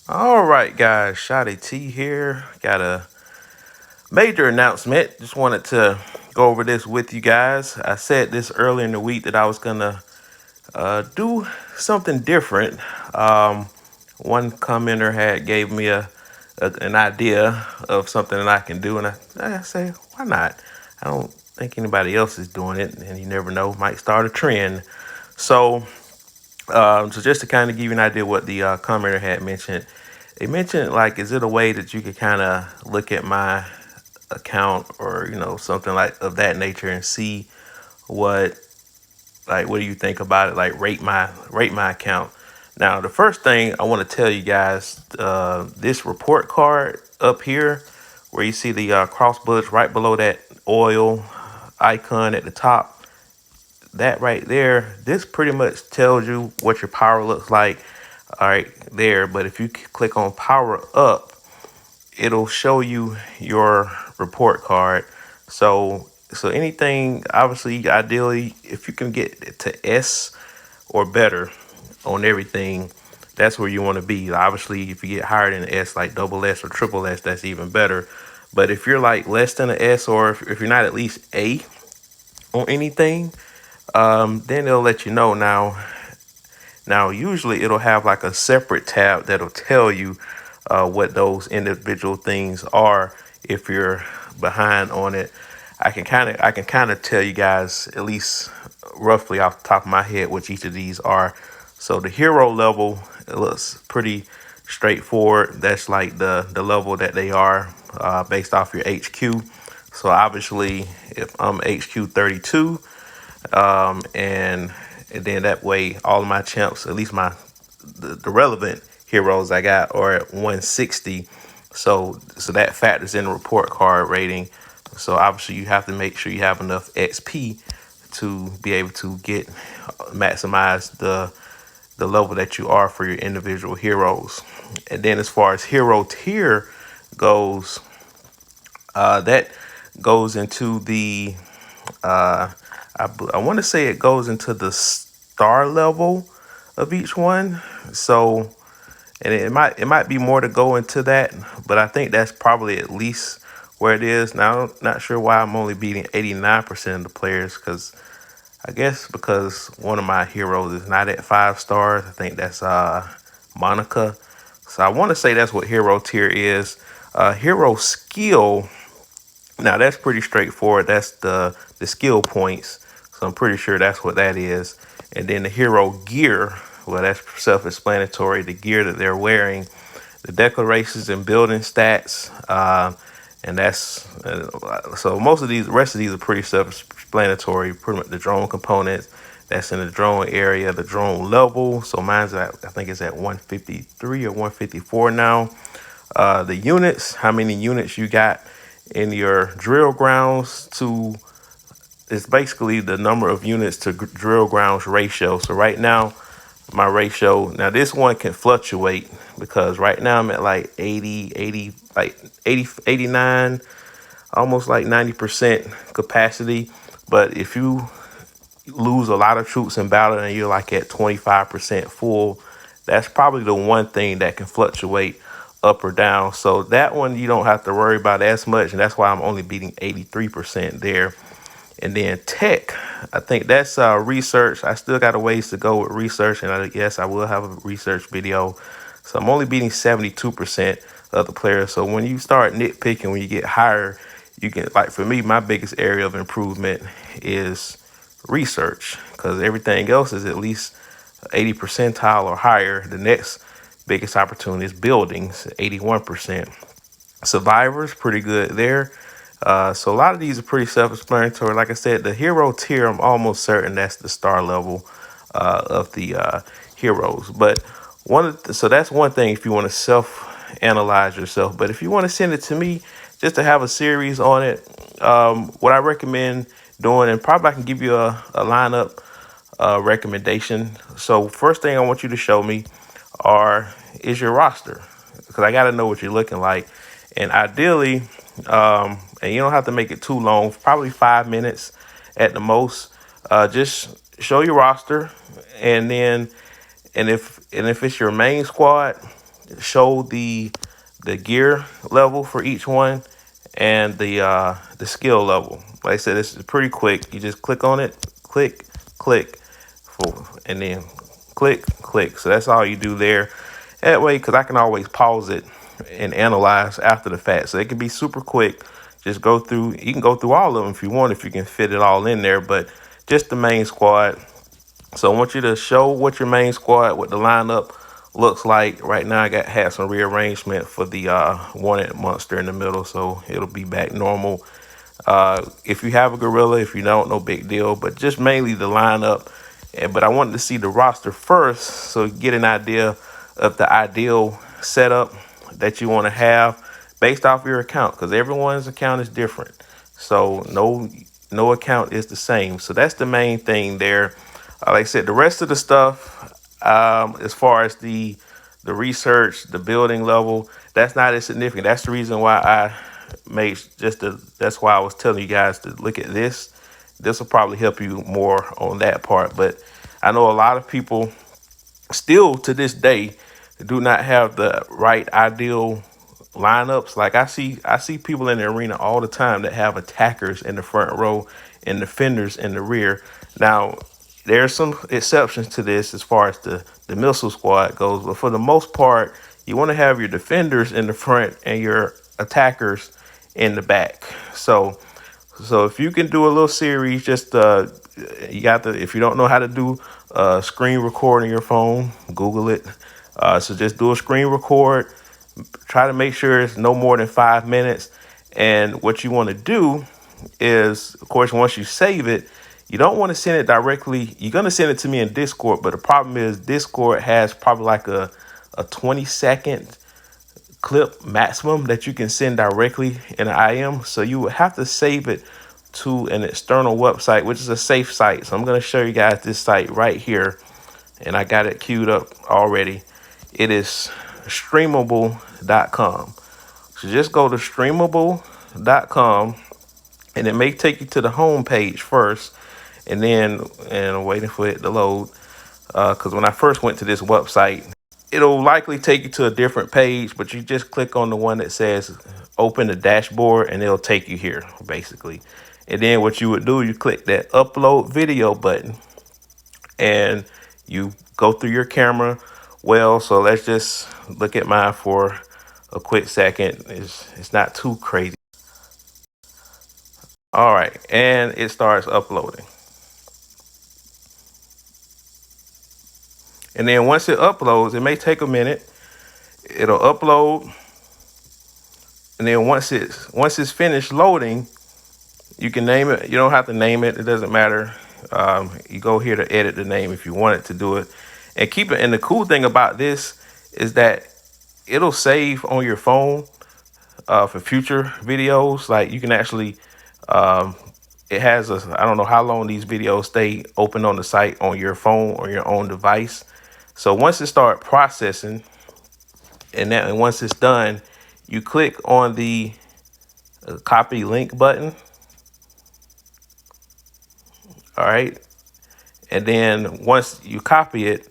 All right, guys, Shotty T here. Got a major announcement. Just wanted to go over this with you guys. I said this earlier in the week that I was gonna do something different. Um, One commenter had gave me an idea of something that I can do, and I say, why not? I don't think anybody else is doing it, and you never know, might start a trend. So, so just to kind of give you an idea what the commenter had mentioned, they mentioned like, is it a way that you could kind of look at my account or something like of that nature and see what what do you think about it? Like rate my account. Now, the first thing I want to tell you guys, this report card up here, where you see the cross bullets right below that oil icon at the top, that right there, this pretty much tells you what your power looks like. All right, there. But if you click on power up, it'll show you your report card. So anything, obviously, ideally, if you can get it to S or better on everything, that's where you want to be. Obviously, if you get higher than S, like double S or triple S, that's even better. But if you're like less than an S, or if you're not at least A on anything, then it'll let you know. Now, usually it'll have like a separate tab that'll tell you what those individual things are. If you're behind on it, I can kind of tell you guys at least roughly off the top of my head what each of these are. So the hero level, it looks pretty straightforward. That's like the level that they are based off your HQ. So obviously, if I'm HQ 32, and then that way all of my champs, at least the relevant heroes I got, are at 160. So that factors in the report card rating. So obviously you have to make sure you have enough XP to be able to get maximize the level that you are for your individual heroes. And then as far as hero tier goes, that goes into the uh, I want to say it goes into the star level of each one. So, and it might be more to go into that, but I think that's probably at least where it is. Now, I'm not sure why I'm only beating 89% of the players, because I guess because one of my heroes is not at 5 stars. I think that's Monica. So I want to say that's what hero tier is. Hero skill, now that's pretty straightforward. That's the skill points. So I'm pretty sure that's what that is. And then the hero gear, well, that's self-explanatory. The gear that they're wearing, the declarations and building stats, and that's so most of these, the rest of these are pretty self-explanatory. Pretty much the drone components that's in the drone area, the drone level. So mine's at, I think it's at 153 or 154 now. The units, how many units you got in your drill grounds to, it's basically the number of units to drill grounds ratio. So right now, my ratio, now this one can fluctuate because right now I'm at like 80, like 80, 89, almost like 90% capacity. But if you lose a lot of troops in battle and you're like at 25% full, that's probably the one thing that can fluctuate up or down. So that one you don't have to worry about as much, and that's why I'm only beating 83% there. And then tech, I think that's research. I still got a ways to go with research, and yes, I will have a research video. So I'm only beating 72% of the players. So when you start nitpicking, when you get higher, you can, like for me, my biggest area of improvement is research, because everything else is at least 80 percentile or higher. The next biggest opportunity is buildings, 81%. Survivors, pretty good there. So a lot of these are pretty self-explanatory. Like I said, the hero tier, I'm almost certain that's the star level of the heroes. But so that's one thing if you want to self-analyze yourself. But if you want to send it to me, just to have a series on it, what I recommend doing, and probably I can give you a lineup recommendation. So first thing I want you to show me is your roster, because I got to know what you're looking like. And ideally, and you don't have to make it too long, probably 5 minutes at the most. Just show your roster, and then, and if it's your main squad, show the gear level for each one and the skill level. Like I said, this is pretty quick. You just click on it, click, and then click. So that's all you do there. That way, because I can always pause it and analyze after the fact. So it can be super quick. Just go through. You can go through all of them if you want, if you can fit it all in there. But just the main squad. So I want you to show what your main squad, what the lineup looks like. Right now, had some rearrangement for the wanted monster in the middle, so it'll be back normal. If you have a gorilla, if you don't, no big deal. But just mainly the lineup. But I wanted to see the roster first, so you get an idea of the ideal setup that you want to have based off your account, because everyone's account is different. So no account is the same. So that's the main thing there. Like I said, the rest of the stuff, as far as the research, the building level, that's not as significant. That's the reason why I made that's why I was telling you guys to look at this. This will probably help you more on that part. But I know a lot of people still to this day do not have the right ideal lineups. Like I see people in the arena all the time that have attackers in the front row and defenders in the rear. Now there's some exceptions to this as far as the missile squad goes, but for the most part, you want to have your defenders in the front and your attackers in the back. So if you can do a little series, just you got the if you don't know how to do screen record on your phone, Google it. So just do a screen record. Try to make sure it's no more than 5 minutes. And what you want to do is, of course, once you save it, you don't want to send it directly. You're going to send it to me in Discord, but the problem is Discord has probably like a 20-second clip maximum that you can send directly in an IM. So you would have to save it to an external website, which is a safe site. So I'm going to show you guys this site right here, and I got it queued up already. It is streamable.com. So just go to streamable.com, and it may take you to the home page first, and I'm waiting for it to load, because when I first went to this website, it'll likely take you to a different page, but you just click on the one that says open the dashboard and it'll take you here basically. And then what you would do, you click that upload video button and you go through your camera. Well, so let's just look at mine for a quick second. It's not too crazy. All right, and it starts uploading. And then once it uploads, it may take a minute. It'll upload. And then once it's finished loading, you can name it. You don't have to name it. It doesn't matter. You go here to edit the name if you want it to do it. And keep it. And the cool thing about this is that it'll save on your phone for future videos. Like you can actually, it has I don't know how long these videos stay open on the site on your phone or your own device. So once it starts processing, and once it's done, you click on the copy link button. All right. And then once you copy it,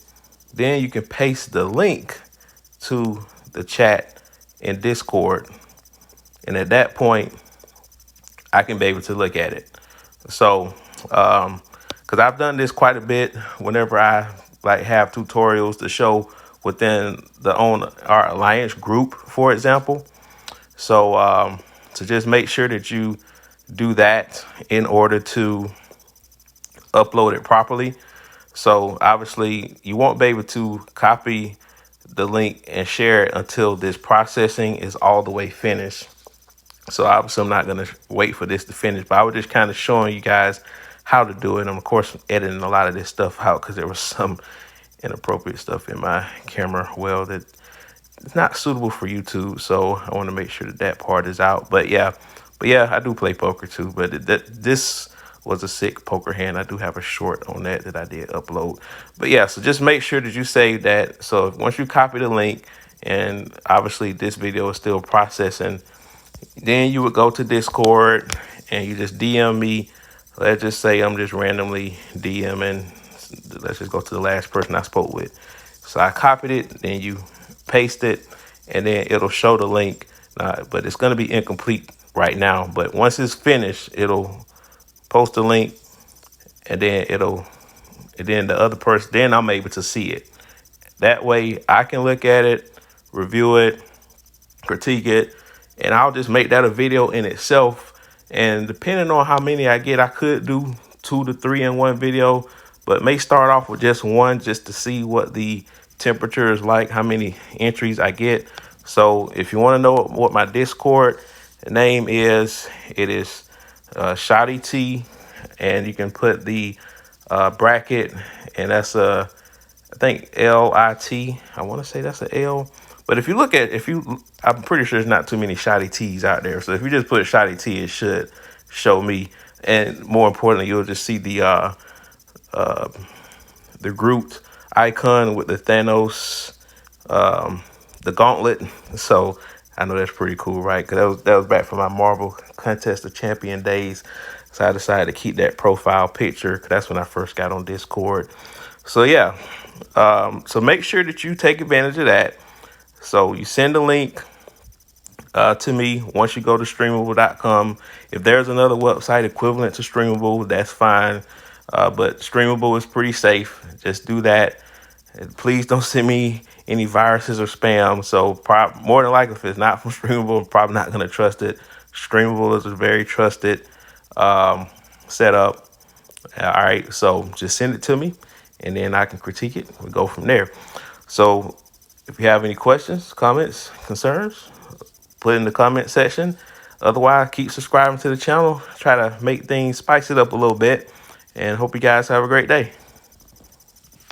then you can paste the link to the chat in Discord. And at that point, I can be able to look at it. So, because I've done this quite a bit whenever I have tutorials to show within our alliance group, for example. So just make sure that you do that in order to upload it properly. So obviously you won't be able to copy the link and share it until this processing is all the way finished. So obviously I'm not going to wait for this to finish, but I was just kind of showing you guys how to do it. And of course, editing a lot of this stuff out because there was some inappropriate stuff in my camera that it's not suitable for YouTube. So I want to make sure that part is out. But yeah, I do play poker too. But this was a sick poker hand. I do have a short on that I did upload. But yeah, so just make sure that you save that. So once you copy the link, and obviously this video is still processing, then you would go to Discord and you just DM me. Let's just say I'm just randomly DMing. Let's just go to the last person I spoke with. So I copied it. Then you paste it, and then it'll show the link. But it's going to be incomplete right now. But once it's finished, it'll post the link, and then the other person, then I'm able to see it. That way I can look at it, review it, critique it, and I'll just make that a video in itself. And depending on how many I get, I could do 2 to 3 in one video, but may start off with just one, just to see what the temperature is like, how many entries I get. So if you want to know what my Discord name is, it is Shotty T, and you can put the bracket, and that's I think LIT. I want to say that's an L. But if you look at, I'm pretty sure there's not too many Shotty T's out there. So if you just put Shotty T, it should show me. And more importantly, you'll just see the grouped icon with the Thanos, the gauntlet. So I know that's pretty cool, right? Because that was back from my Marvel Contest of Champion days. So I decided to keep that profile picture, because that's when I first got on Discord. So yeah, so make sure that you take advantage of that. So you send a link to me once you go to streamable.com. If there's another website equivalent to Streamable, that's fine. But Streamable is pretty safe. Just do that. And please don't send me any viruses or spam. So more than likely, if it's not from Streamable, I'm probably not going to trust it. Streamable is a very trusted setup. All right, so just send it to me, and then I can critique it. We go from there. So if you have any questions, comments, concerns, put it in the comment section. Otherwise, keep subscribing to the channel. Try to make things, spice it up a little bit, and hope you guys have a great day.